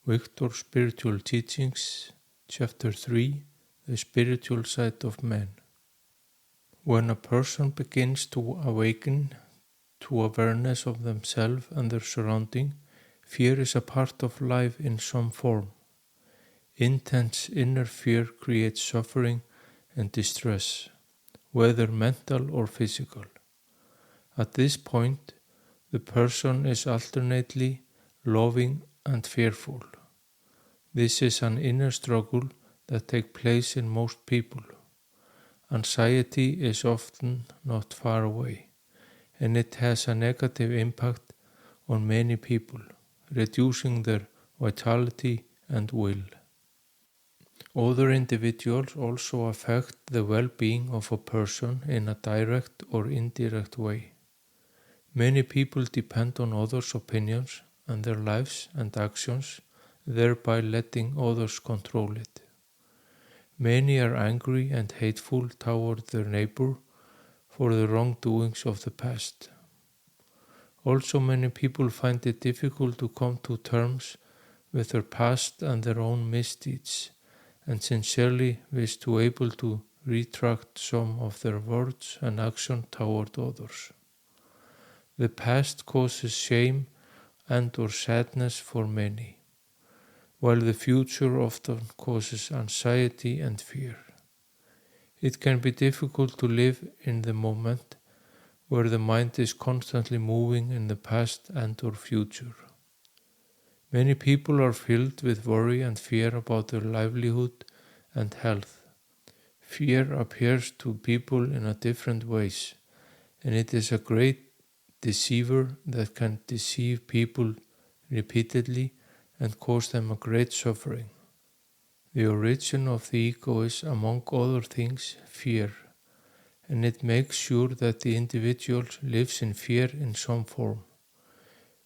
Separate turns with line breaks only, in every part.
Victor Spiritual Teachings, Chapter 3, The Spiritual Side of Man. When a person begins to awaken to awareness of themselves and their surrounding, fear is a part of life in some form. Intense inner fear creates suffering and distress, whether mental or physical. At this point, the person is alternately loving and fearful. This is an inner struggle that takes place in most people. Anxiety is often not far away, and it has a negative impact on many people, reducing their vitality and will. Other individuals also affect the well-being of a person in a direct or indirect way. Many people depend on others' opinions and their lives and actions, thereby letting others control it. Many are angry and hateful toward their neighbor for the wrongdoings of the past. Also, many people find it difficult to come to terms with their past and their own misdeeds, and sincerely wish to be able to retract some of their words and action toward others. The past causes shame and or sadness for many, while the future often causes anxiety and fear. It can be difficult to live in the moment where the mind is constantly moving in the past and or future. Many people are filled with worry and fear about their livelihood and health. Fear appears to people in different ways, and it is a great deceiver that can deceive people repeatedly and cause them a great suffering. The origin of the ego is, among other things, fear, and it makes sure that the individual lives in fear in some form,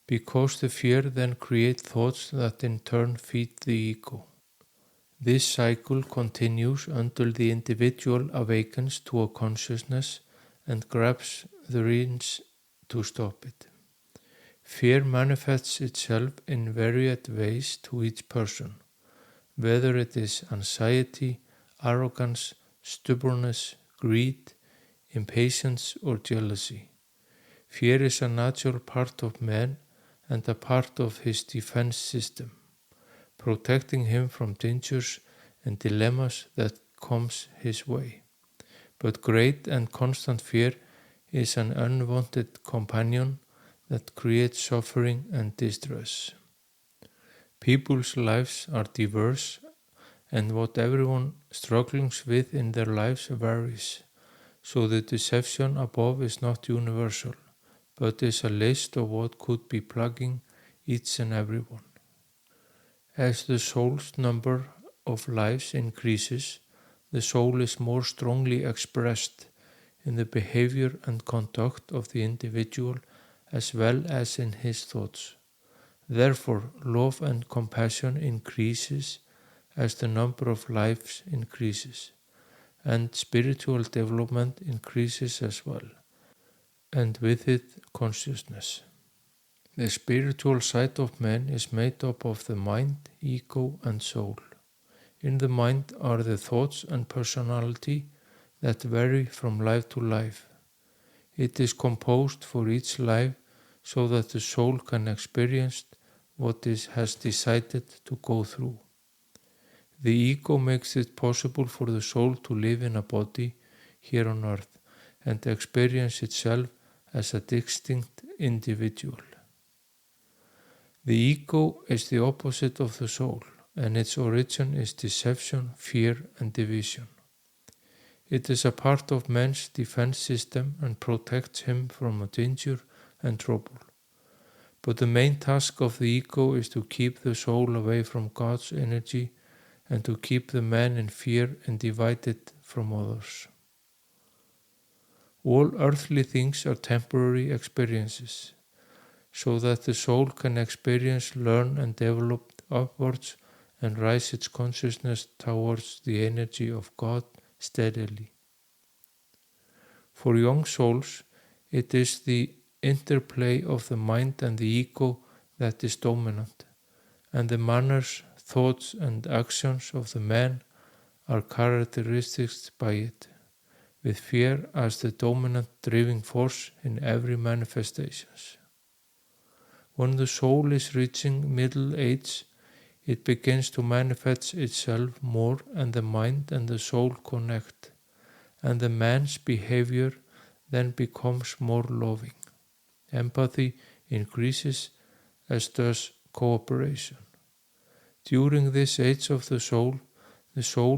because the fear then creates thoughts that in turn feed the ego. This cycle continues until the individual awakens to a consciousness and grabs the reins to stop it. Fear manifests itself in varied ways to each person, whether it is anxiety, arrogance, stubbornness, greed, impatience, or jealousy. Fear is a natural part of man and a part of his defense system, protecting him from dangers and dilemmas that comes his way. But great and constant fear is an unwanted companion that creates suffering and distress. People's lives are diverse, and what everyone struggles with in their lives varies, so the deception above is not universal, but is a list of what could be plaguing each and every one. As the soul's number of lives increases, the soul is more strongly expressed in the behavior and conduct of the individual as well as in his thoughts. Therefore, love and compassion increases as the number of lives increases, and spiritual development increases as well, and with it consciousness. The spiritual side of man is made up of the mind, ego, and soul. In the mind are the thoughts and personality that vary from life to life. It is composed for each life so that the soul can experience what it has decided to go through. The ego makes it possible for the soul to live in a body here on earth and experience itself as a distinct individual. The ego is the opposite of the soul, and its origin is deception, fear, and division. It is a part of man's defense system and protects him from danger and trouble. But the main task of the ego is to keep the soul away from God's energy and to keep the man in fear and divided from others. All earthly things are temporary experiences, so that the soul can experience, learn, and develop upwards and rise its consciousness towards the energy of God steadily. For young souls, it is the interplay of the mind and the ego that is dominant, and the manners, thoughts, and actions of the man are characterized by it, with fear as the dominant driving force in every manifestation. When the soul is reaching middle age, it begins to manifest itself more, and the mind and the soul connect, and the man's behavior then becomes more loving. Empathy increases, as does cooperation. During this age of the soul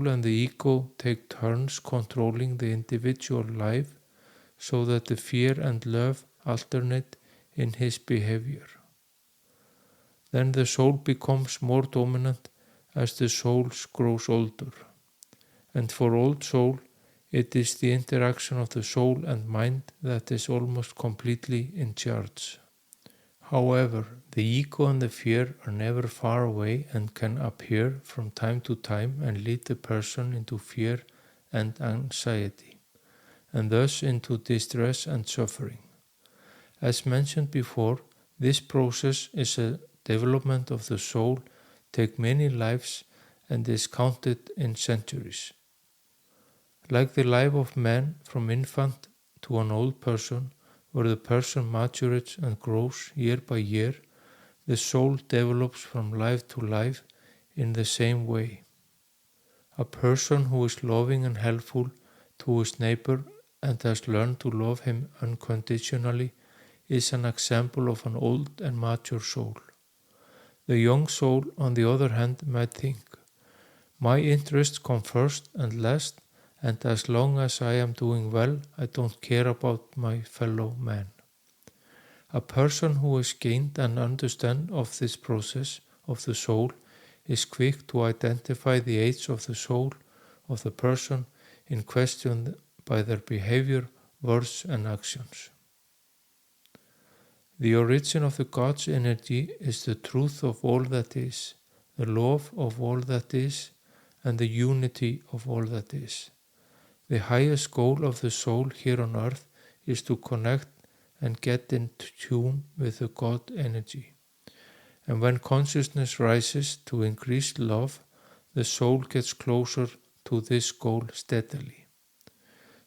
and the ego take turns controlling the individual life so that the fear and love alternate in his behavior. Then the soul becomes more dominant as the soul grows older. And for old soul, it is the interaction of the soul and mind that is almost completely in charge. However, the ego and the fear are never far away and can appear from time to time and lead the person into fear and anxiety, and thus into distress and suffering. As mentioned before, this process is a development of the soul, takes many lives, and is counted in centuries. Like the life of man from infant to an old person, where the person matures and grows year by year, the soul develops from life to life in the same way. A person who is loving and helpful to his neighbor and has learned to love him unconditionally is an example of an old and mature soul. The young soul, on the other hand, might think, my interests come first and last, and as long as I am doing well, I don't care about my fellow man. A person who has gained an understanding of this process of the soul is quick to identify the age of the soul of the person in question by their behavior, words, and actions. The origin of the God's energy is the truth of all that is, the love of all that is, and the unity of all that is. The highest goal of the soul here on earth is to connect and get in tune with the God energy. And when consciousness rises to increased love, the soul gets closer to this goal steadily.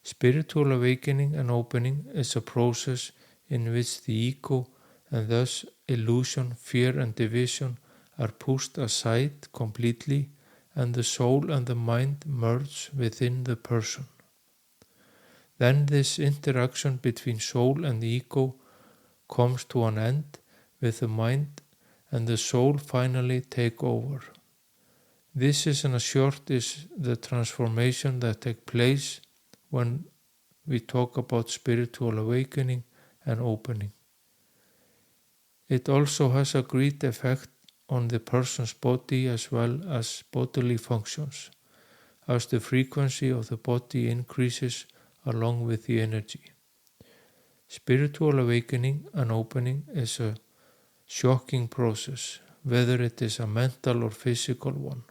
Spiritual awakening and opening is a process in which the ego and thus illusion, fear, and division are pushed aside completely, and the soul and the mind merge within the person. Then this interaction between soul and the ego comes to an end with the mind and the soul finally take over. This is in a short is the transformation that takes place when we talk about spiritual awakening and opening. It also has a great effect on the person's body as well as bodily functions, as the frequency of the body increases along with the energy. Spiritual awakening and opening is a shocking process, whether it is a mental or physical one,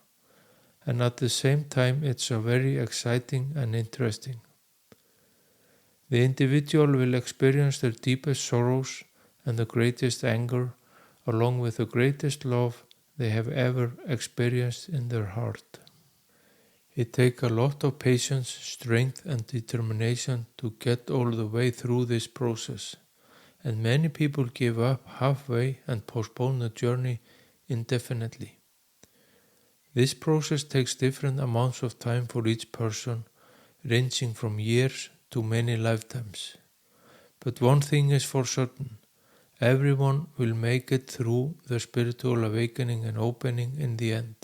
and at the same time it's a very exciting and interesting. The individual will experience their deepest sorrows and the greatest anger, along with the greatest love they have ever experienced in their heart. It takes a lot of patience, strength, and determination to get all the way through this process, and many people give up halfway and postpone the journey indefinitely. This process takes different amounts of time for each person, ranging from years to many lifetimes. But one thing is for certain, everyone will make it through the spiritual awakening and opening in the end.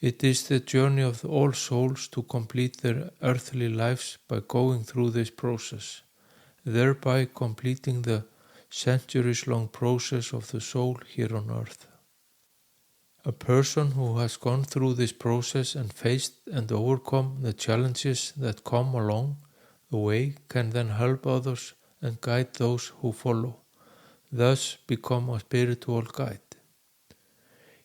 It is the journey of all souls to complete their earthly lives by going through this process, thereby completing the centuries-long process of the soul here on earth. A person who has gone through this process and faced and overcome the challenges that come along the way can then help others and guide those who follow, thus become a spiritual guide.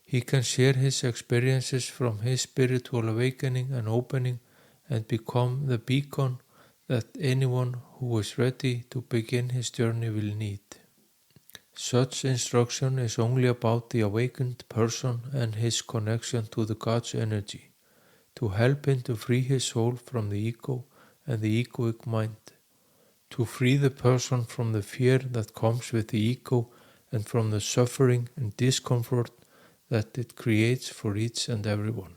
He can share his experiences from his spiritual awakening and opening and become the beacon that anyone who is ready to begin his journey will need. Such instruction is only about the awakened person and his connection to the God's energy, to help him to free his soul from the ego and the egoic mind, to free the person from the fear that comes with the ego and from the suffering and discomfort that it creates for each and everyone.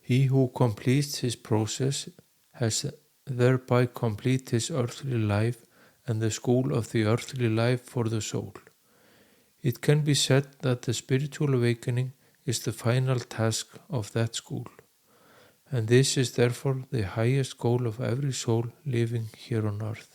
He who completes his process has thereby completed his earthly life and the school of the earthly life for the soul. It can be said that the spiritual awakening is the final task of that school, and this is therefore the highest goal of every soul living here on earth.